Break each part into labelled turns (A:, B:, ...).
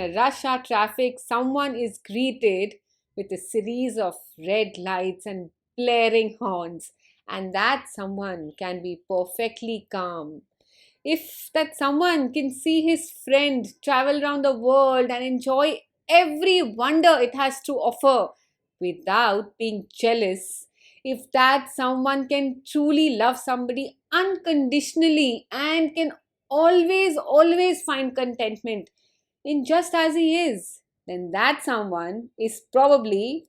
A: a rush hour traffic, someone is greeted with a series of red lights and blaring horns, and that someone can be perfectly calm. If that someone can see his friend travel around the world and enjoy every wonder it has to offer without being jealous, if that someone can truly love somebody unconditionally and can always find contentment in just as he is, then that someone is probably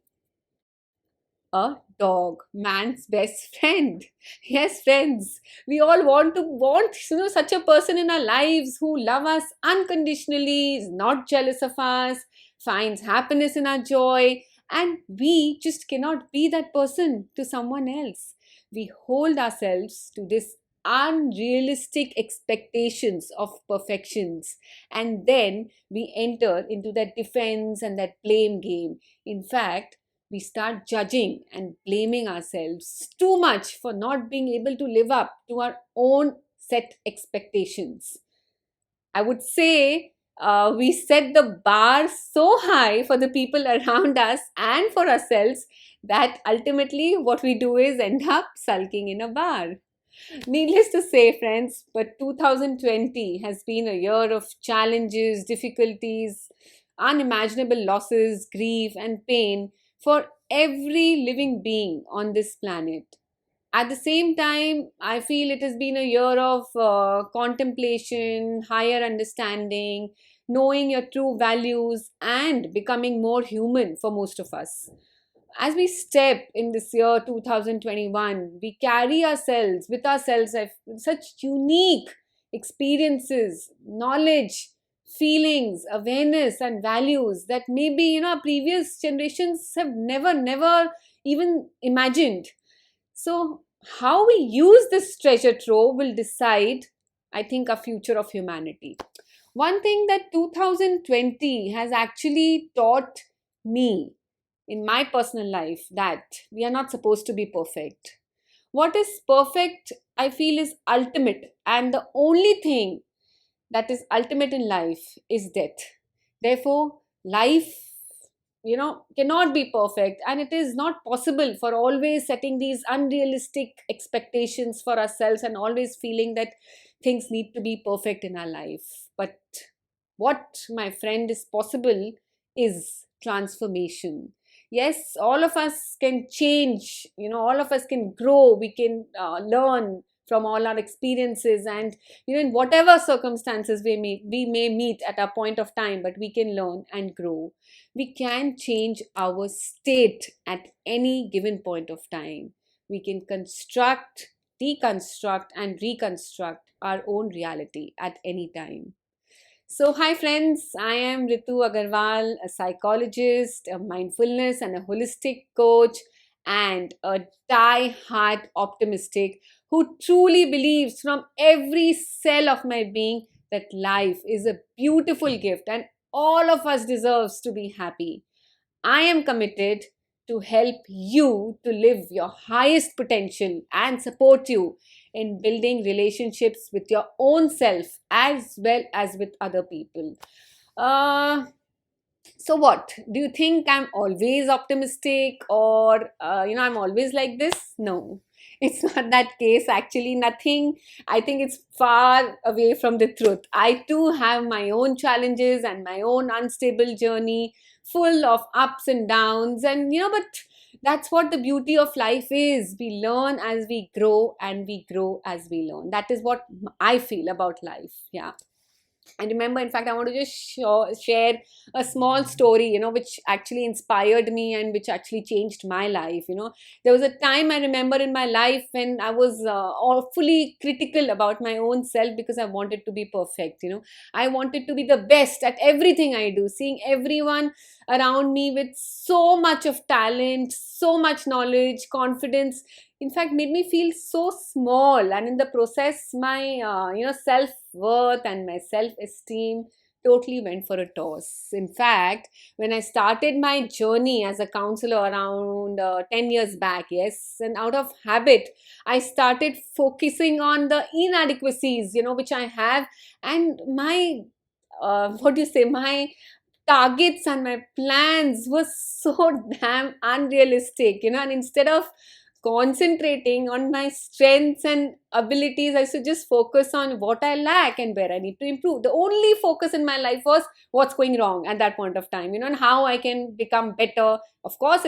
A: a dog, man's best friend. Yes, friends, we all want such a person in our lives who love us unconditionally, is not jealous of us, finds happiness in our joy, and we just cannot be that person to someone else. We hold ourselves to this unrealistic expectations of perfections, and then we enter into that defense and that blame game. In fact, we start judging and blaming ourselves too much for not being able to live up to our own set expectations. I would say we set the bar so high for the people around us and for ourselves that ultimately what we do is end up sulking in a bar. Needless to say, friends, but 2020 has been a year of challenges, difficulties, unimaginable losses, grief, and pain for every living being on this planet. At the same time, I feel it has been a year of contemplation, higher understanding, knowing your true values, and becoming more human for most of us. As we step in this year 2021, we carry ourselves with ourselves such unique experiences, knowledge, feelings, awareness, and values that maybe our previous generations have never even imagined. So, how we use this treasure trove will decide, I think, our future of humanity. One thing that 2020 has actually taught me in my personal life, that we are not supposed to be perfect. What is perfect, I feel, is ultimate, and the only thing that is ultimate in life is death. Therefore, life, cannot be perfect, and it is not possible for always setting these unrealistic expectations for ourselves and always feeling that things need to be perfect in our life. But what, my friend, is possible is transformation. Yes, all of us can change, all of us can grow, we can learn from all our experiences, and in whatever circumstances we may meet at a point of time, but we can learn and grow. We can change our state at any given point of time. We can construct, deconstruct, and reconstruct our own reality at any time. So, hi friends, I am Ritu Agarwal, a psychologist, a mindfulness and a holistic coach, and a die-hard optimistic who truly believes from every cell of my being that life is a beautiful gift and all of us deserves to be happy. I am committed to help you to live your highest potential and support you in building relationships with your own self as well as with other people. Uh, so what? Do you think I'm always optimistic, or I'm always like this? No. It's not that case. Actually, nothing. I think it's far away from the truth. I too have my own challenges and my own unstable journey, full of ups and downs. And but that's what the beauty of life is. We learn as we grow, and we grow as we learn. That is what I feel about life. Yeah. And remember, in fact, I want to just share a small story, which actually inspired me and which actually changed my life. There was a time I remember in my life when I was awfully critical about my own self because I wanted to be perfect. I wanted to be the best at everything I do, seeing everyone around me with so much of talent, so much knowledge, confidence, in fact made me feel so small, and in the process my self worth and my self esteem totally went for a toss. In fact, when I started my journey as a counselor around 10 years back, yes, and out of habit I started focusing on the inadequacies which I have, and my what do you say, my targets and my plans were so damn unrealistic, and instead of concentrating on my strengths and abilities, I should just focus on what I lack and where I need to improve. The only focus in my life was what's going wrong at that point of time, and how I can become better. Of course,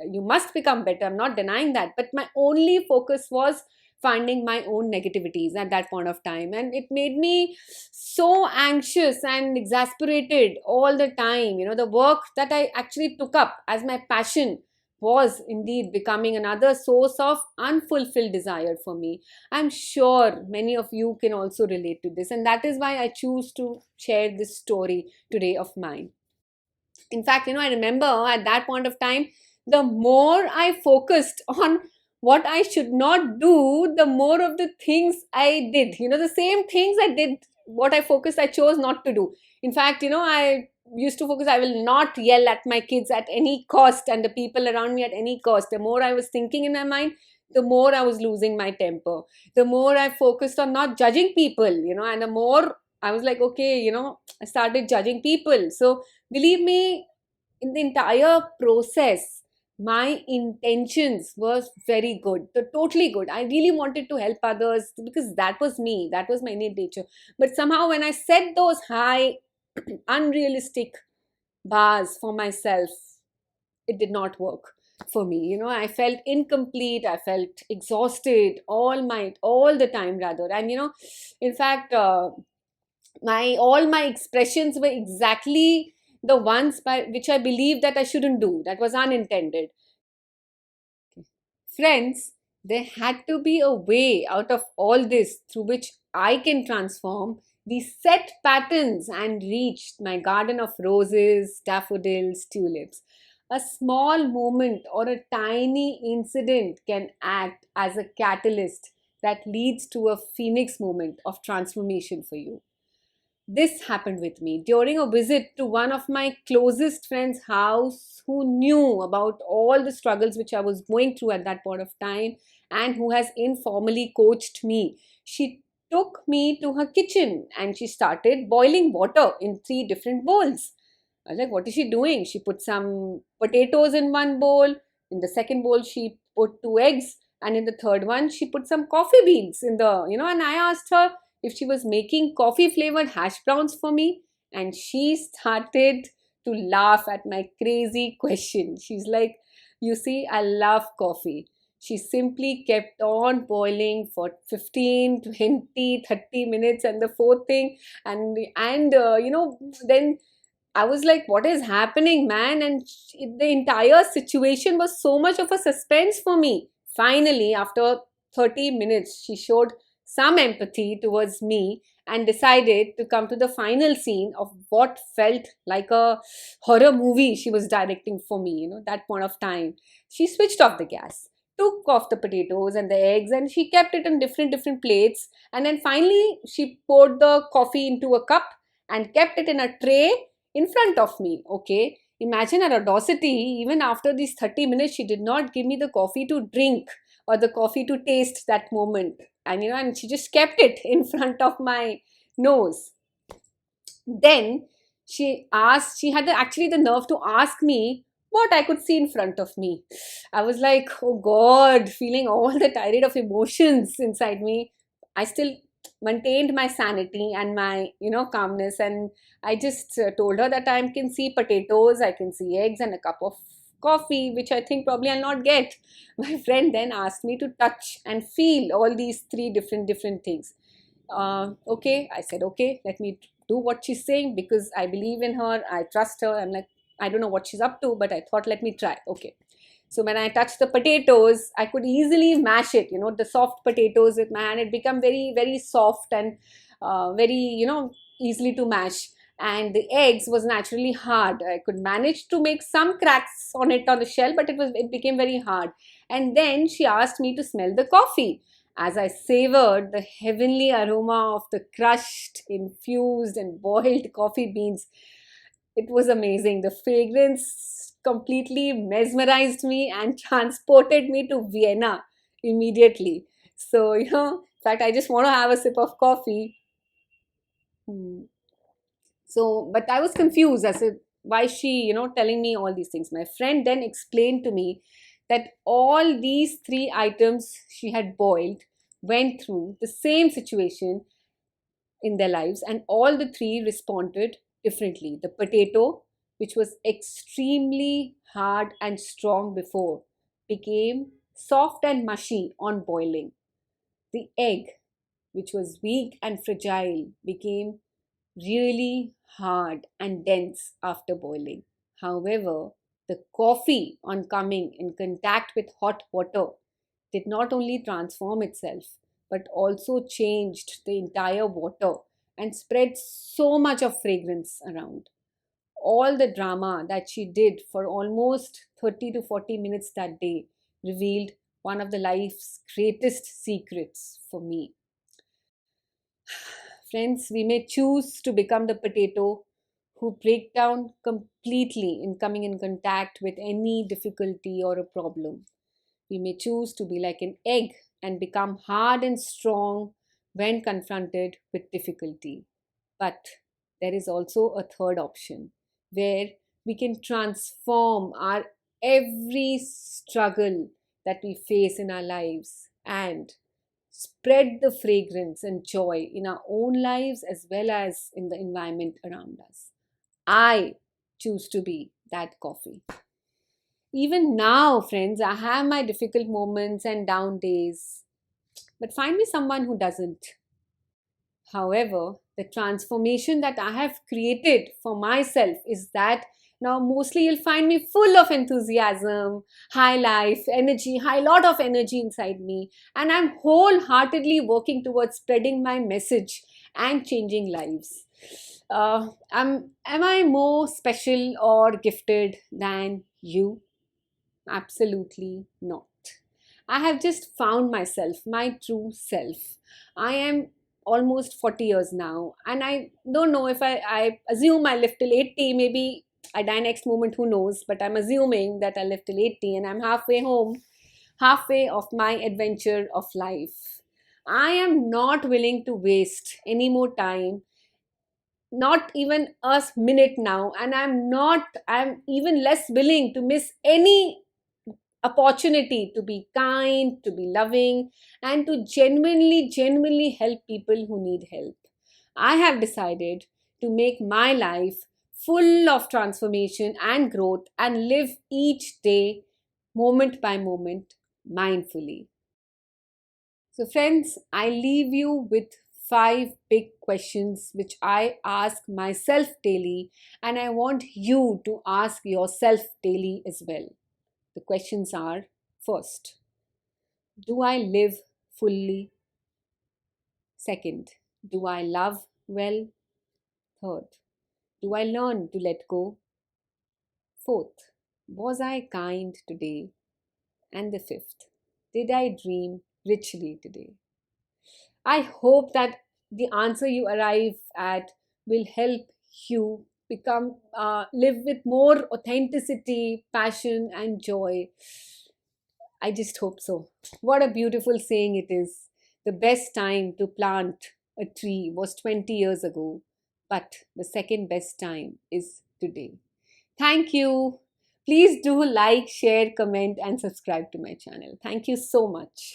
A: you must become better, I'm not denying that, but my only focus was finding my own negativities at that point of time, and it made me so anxious and exasperated all the time. The work that I actually took up as my passion was indeed becoming another source of unfulfilled desire for me. I'm sure many of you can also relate to this, and that is why I choose to share this story today of mine. In fact, I remember at that point of time, the more I focused on what I should not do, the more of the things I did. The same things I did, what I focused, I chose not to do. In fact, I used to focus, I will not yell at my kids at any cost and the people around me at any cost. The more I was thinking in my mind, the more I was losing my temper. The more I focused on not judging people, and the more I was like, okay, I started judging people. So believe me, in the entire process, my intentions was very good, totally good. I really wanted to help others because that was me, that was my innate nature. But somehow, when I set those high, unrealistic bars for myself, it did not work for me. I felt incomplete, I felt exhausted all the time rather. And in fact, my all my expressions were exactly the ones by which I believed that I shouldn't do. That was unintended. Friends, there had to be a way out of all this through which I can transform these set patterns and reach my garden of roses, daffodils, tulips. A small moment or a tiny incident can act as a catalyst that leads to a phoenix moment of transformation for you. This happened with me during a visit to one of my closest friends' house who knew about all the struggles which I was going through at that point of time and who has informally coached me. She took me to her kitchen and she started boiling water in three different bowls. I was like, what is she doing? She put some potatoes in one bowl. In the second bowl, she put two eggs. And in the third one, she put some coffee beans in and I asked her if she was making coffee flavored hash browns for me. And she started to laugh at my crazy question. She's like, you see, I love coffee. She simply kept on boiling for 15, 20, 30 minutes. And the fourth thing, then I was like, what is happening, man? And the entire situation was so much of a suspense for me. Finally, after 30 minutes, she showed some empathy towards me and decided to come to the final scene of what felt like a horror movie she was directing for me, that point of time. She switched off the gas, took off the potatoes and the eggs, and she kept it in different plates. And then finally, she poured the coffee into a cup and kept it in a tray in front of me. Okay, imagine her audacity. Even after these 30 minutes, she did not give me the coffee to drink or the coffee to taste that moment. And she just kept it in front of my nose. Then she had actually the nerve to ask me what I could see in front of me. I was like, oh God, feeling all the tirade of emotions inside me. I still maintained my sanity and my, calmness. And I just told her that I can see potatoes, I can see eggs, and a cup of coffee, which I think probably I'll not get. My friend then asked me to touch and feel all these three different things. Okay, I said, okay, let me do what she's saying because I believe in her, I trust her. I'm like, I don't know what she's up to, but I thought, let me try. Okay. So when I touched the potatoes, I could easily mash it, the soft potatoes with my hand. It became very, very soft and very, easily to mash. And the eggs was naturally hard. I could manage to make some cracks on it on the shell, but it became very hard. And then she asked me to smell the coffee. As I savored the heavenly aroma of the crushed, infused, and boiled coffee beans, it was amazing. The fragrance completely mesmerized me and transported me to Vienna immediately. So, in fact, I just want to have a sip of coffee. Hmm. So, but I was confused. I said, why is she, telling me all these things? My friend then explained to me that all these three items she had boiled went through the same situation in their lives, and all the three responded differently. The potato, which was extremely hard and strong before, became soft and mushy on boiling. The egg, which was weak and fragile, became really hard and dense after boiling. However, the coffee, on coming in contact with hot water, did not only transform itself but also changed the entire water and spread so much of fragrance around. All the drama that she did for almost 30 to 40 minutes that day revealed one of the life's greatest secrets for me. Friends, we may choose to become the potato who break down completely in coming in contact with any difficulty or a problem. We may choose to be like an egg and become hard and strong when confronted with difficulty. But there is also a third option where we can transform our every struggle that we face in our lives and spread the fragrance and joy in our own lives as well as in the environment around us. I choose to be that coffee. Even now, friends, I have my difficult moments and down days, but find me someone who doesn't. However, the transformation that I have created for myself is that now mostly you'll find me full of enthusiasm, high life, energy, high lot of energy inside me, and I'm wholeheartedly working towards spreading my message and changing lives. Am I more special or gifted than you? Absolutely not. I have just found myself, my true self. I am almost 40 years now, and I don't know if I assume I live till 80, maybe I die next moment, who knows? But I'm assuming that I live till 80 and I'm halfway home, halfway of my adventure of life. I am not willing to waste any more time, not even a minute now, and I'm even less willing to miss any opportunity to be kind, to be loving, and to genuinely help people who need help. I have decided to make my life full of transformation and growth and live each day, moment by moment, mindfully. So, friends, I leave you with five big questions which I ask myself daily, and I want you to ask yourself daily as well. The questions are: first, do I live fully? Second, do I love well? Third, do I learn to let go? Fourth, was I kind today? And the fifth, did I dream richly today? I hope that the answer you arrive at will help you live with more authenticity, passion, and joy. I just hope so. What a beautiful saying it is. The best time to plant a tree was 20 years ago, but the second best time is today. Thank you. Please do like, share, comment, and subscribe to my channel. Thank you so much.